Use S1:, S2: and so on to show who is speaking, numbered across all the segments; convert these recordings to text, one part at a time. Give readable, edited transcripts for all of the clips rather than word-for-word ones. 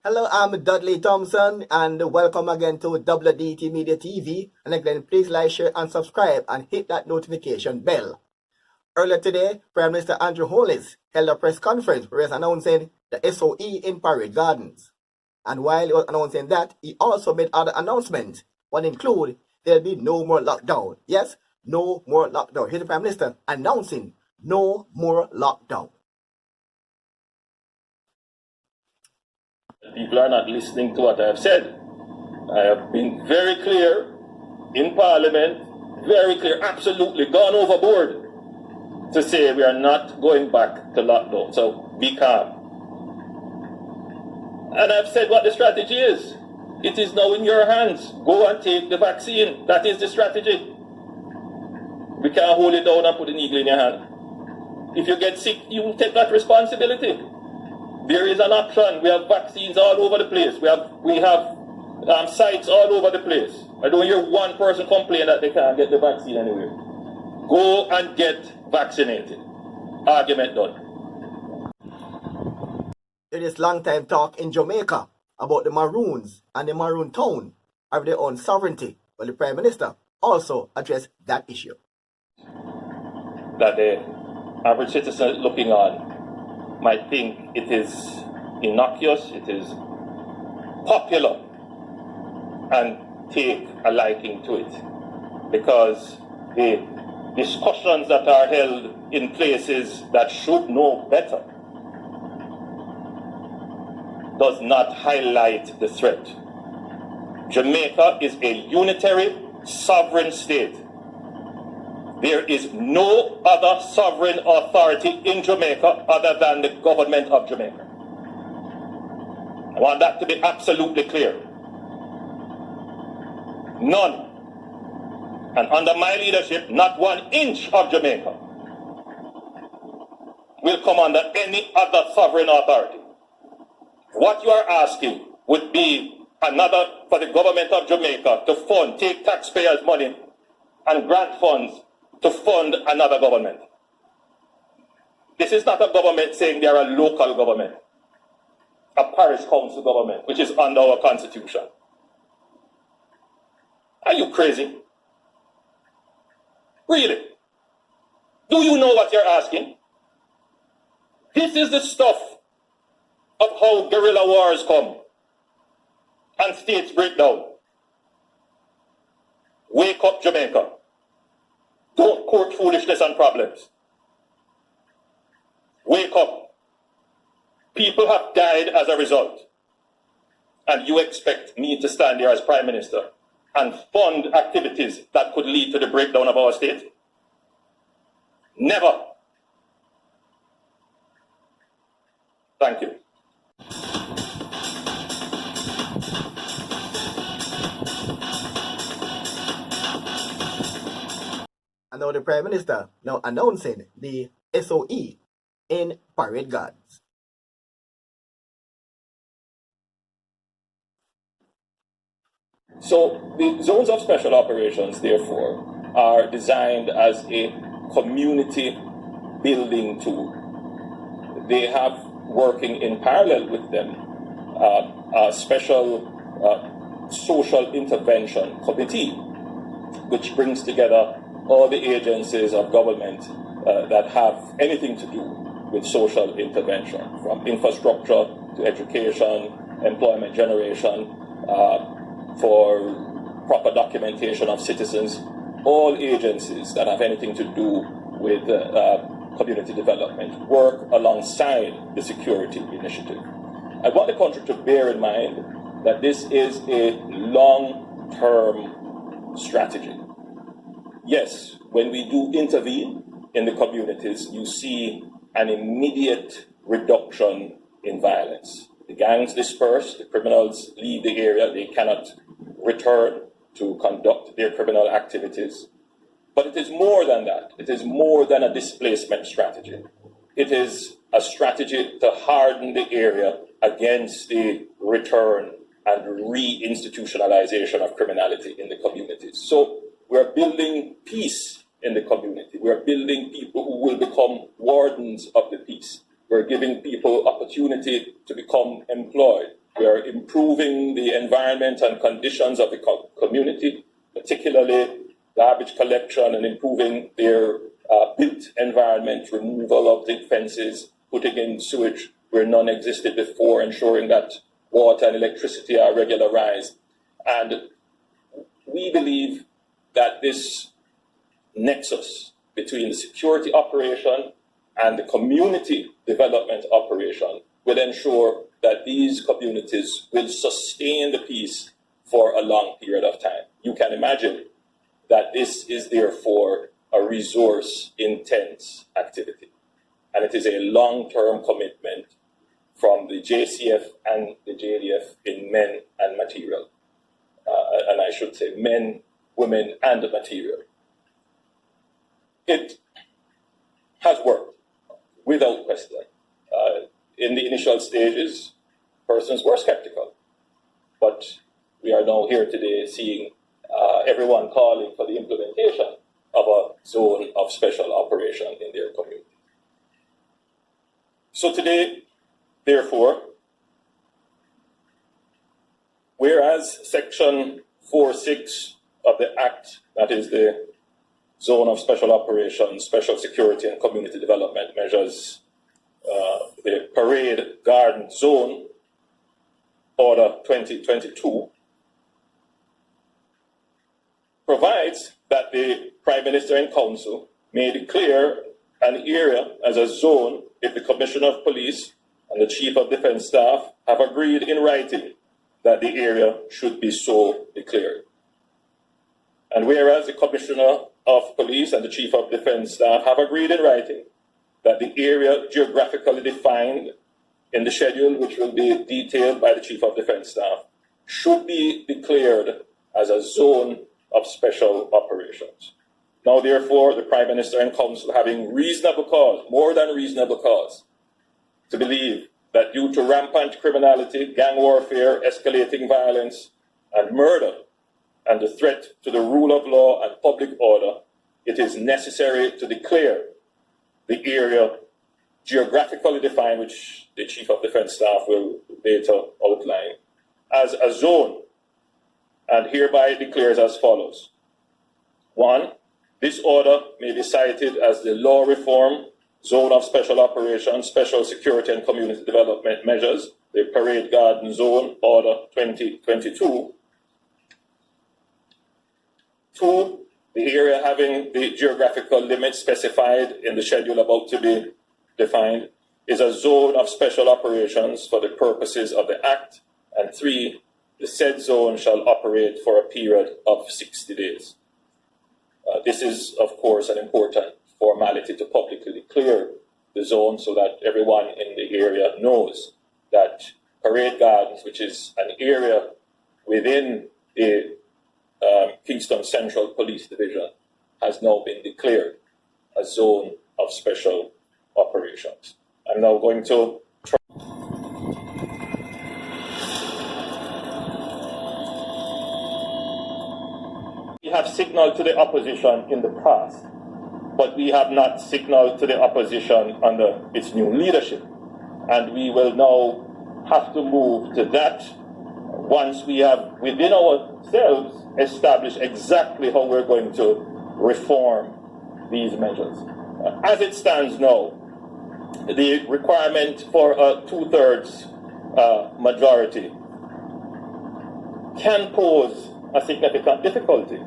S1: Hello, I'm Dudley Thompson, and welcome again to WDT Media TV. And again, please like, share, and subscribe, and hit that notification bell. Earlier today, Prime Minister Andrew Holness held a press conference where he was announcing the SOE in Parade Gardens. And while he was announcing that, he also made other announcements, one include there'll be no more lockdown. Yes, no more lockdown. Here's the Prime Minister announcing no more lockdown.
S2: People are not listening to what I have said. I have been very clear in Parliament, very clear, absolutely gone overboard to say we are not going back to lockdown. So be calm. And I've said what the strategy is. It is now in your hands. Go and take the vaccine. That is the strategy. We can't hold it down and put an eagle in your hand. If you get sick, you will take that responsibility. There is an option. We have vaccines all over the place. We have sites all over the place. I don't hear one person complain that they can't get the vaccine anywhere. Go and get vaccinated. Argument done.
S1: There is long time talk in Jamaica about the Maroons and the Maroon town have their own sovereignty. Well, the Prime Minister also addressed that issue.
S2: That the average citizen looking on might think it is innocuous, it is popular, and take a liking to it. Because the discussions that are held in places that should know better does not highlight the threat. Jamaica is a unitary, sovereign state. There is no other sovereign authority in Jamaica other than the government of Jamaica. I want that to be absolutely clear. None. And under my leadership, not 1 inch of Jamaica will come under any other sovereign authority. What you are asking would be another for the government of Jamaica to fund, take taxpayers' money and grant funds to fund another government. This is not a government saying they are a local government, a parish council government, which is under our constitution. Are you crazy? Really? Do you know what you're asking? This is the stuff of how guerrilla wars come and states break down. Wake up, Jamaica. Don't court foolishness and problems. Wake up. People have died as a result. And you expect me to stand here as Prime Minister and fund activities that could lead to the breakdown of our state? Never. Thank you.
S1: And now the Prime Minister now announcing the SOE in Parade Gardens.
S2: So the zones of special operations, therefore, are designed as a community building tool. They have working in parallel with them a special social intervention committee, which brings together all the agencies of government that have anything to do with social intervention, from infrastructure to education, employment generation, for proper documentation of citizens, all agencies that have anything to do with community development work alongside the security initiative. I want the country to bear in mind that this is a long-term strategy. Yes, when we do intervene in the communities, you see an immediate reduction in violence. The gangs disperse, the criminals leave the area, they cannot return to conduct their criminal activities. But it is more than that. It is more than a displacement strategy. It is a strategy to harden the area against the return and re-institutionalization of criminality in the communities. So we're building peace in the community. We're building people who will become wardens of the peace. We're giving people opportunity to become employed. We are improving the environment and conditions of the community, particularly garbage collection and improving their built environment, removal of the fences, putting in sewage where none existed before, ensuring that water and electricity are regularized. And we believe that this nexus between the security operation and the community development operation will ensure that these communities will sustain the peace for a long period of time. You can imagine that this is therefore a resource-intense activity. And it is a long-term commitment from the JCF and the JDF in men and material. And I should say men, women, and material. It has worked, without question. In the initial stages, persons were skeptical. But we are now here today seeing everyone calling for the implementation of a zone of special operation in their community. So today, therefore, whereas Section 4.6 of the Act, that is the Zone of Special Operations, Special Security and Community Development Measures, the Parade Garden Zone, Order 2022, provides that the Prime Minister and Council may declare an area as a zone if the Commissioner of Police and the Chief of Defence Staff have agreed in writing that the area should be so declared. And whereas the Commissioner of Police and the Chief of Defence Staff have agreed in writing that the area geographically defined in the schedule, which will be detailed by the Chief of Defence Staff, should be declared as a zone of special operations. Now, therefore, the Prime Minister and Council, having reasonable cause, more than reasonable cause, to believe that due to rampant criminality, gang warfare, escalating violence, and murder, and the threat to the rule of law and public order, it is necessary to declare the area geographically defined, which the Chief of Defence Staff will later outline, as a zone, and hereby declares as follows. 1. This order may be cited as the Law Reform Zone of Special Operations, Special Security and Community Development Measures, the Parade Garden Zone, Order 2022. 2. The area having the geographical limits specified in the schedule about to be defined is a zone of special operations for the purposes of the Act. And 3. The said zone shall operate for a period of 60 days. This is, of course, an important formality to publicly declare the zone so that everyone in the area knows that Parade Gardens, which is an area within the Kingston Central Police Division, has now been declared a zone of special operations. I'm now going to We have signaled to the opposition in the past, but we have not signaled to the opposition under its new leadership. And we will now have to move to that once we have within ourselves established exactly how we're going to reform these measures. As it stands now, the requirement for a 2/3 majority can pose a significant difficulty.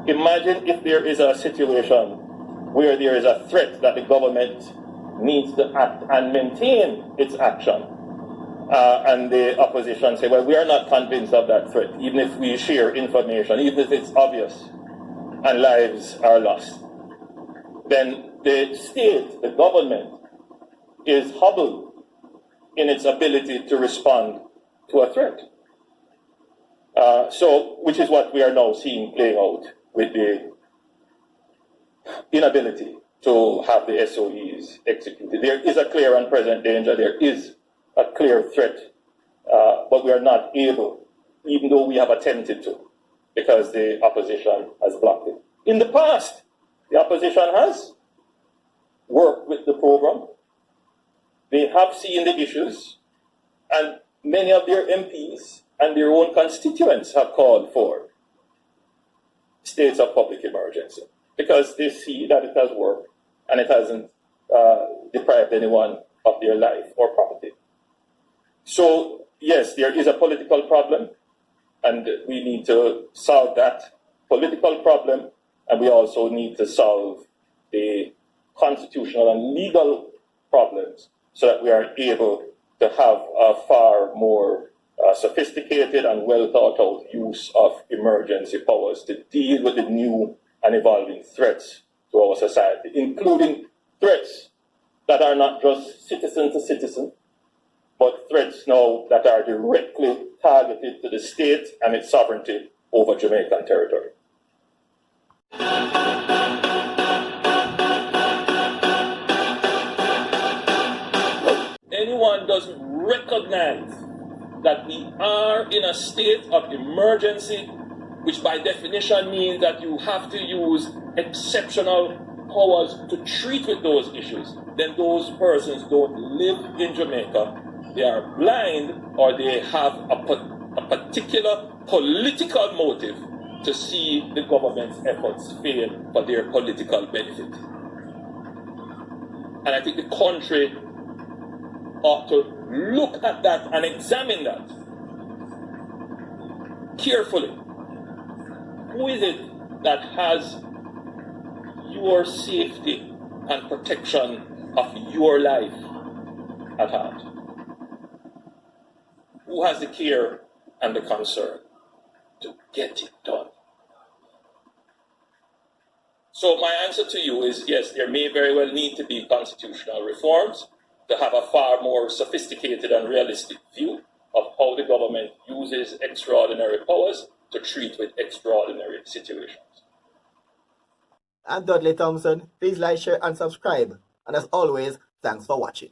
S2: Imagine if there is a situation where there is a threat that the government needs to act and maintain its action. And the opposition say, well, we are not convinced of that threat, even if we share information, even if it's obvious and lives are lost. Then the state, the government, is hobbled in its ability to respond to a threat. Which is what we are now seeing playing out with the inability to have the SOEs executed. There is a clear and present danger. There is a clear threat, but we are not able, even though we have attempted to, because the opposition has blocked it. In the past, the opposition has worked with the program. They have seen the issues, and many of their MPs and their own constituents have called for states of public emergency because they see that it has worked and it hasn't deprived anyone of their life or property. So, yes, there is a political problem, and we need to solve that political problem, and we also need to solve the constitutional and legal problems so that we are able to have a far more sophisticated and well thought out use of emergency powers to deal with the new and evolving threats to our society, including threats that are not just citizen to citizen, but threats now that are directly targeted to the state and its sovereignty over Jamaican territory. Anyone doesn't recognize that we are in a state of emergency, which by definition means that you have to use exceptional powers to treat with those issues, then those persons don't live in Jamaica. They are blind, or they have a particular political motive to see the government's efforts fail for their political benefit. And I think the country ought to look at that and examine that carefully. Who is it that has your safety and protection of your life at heart? Who has the care and the concern to get it done? So my answer to you is yes, there may very well need to be constitutional reforms to have a far more sophisticated and realistic view of how the government uses extraordinary powers to treat with extraordinary situations.
S1: I'm Dudley Thompson. Please like, share, and subscribe. And as always, thanks for watching.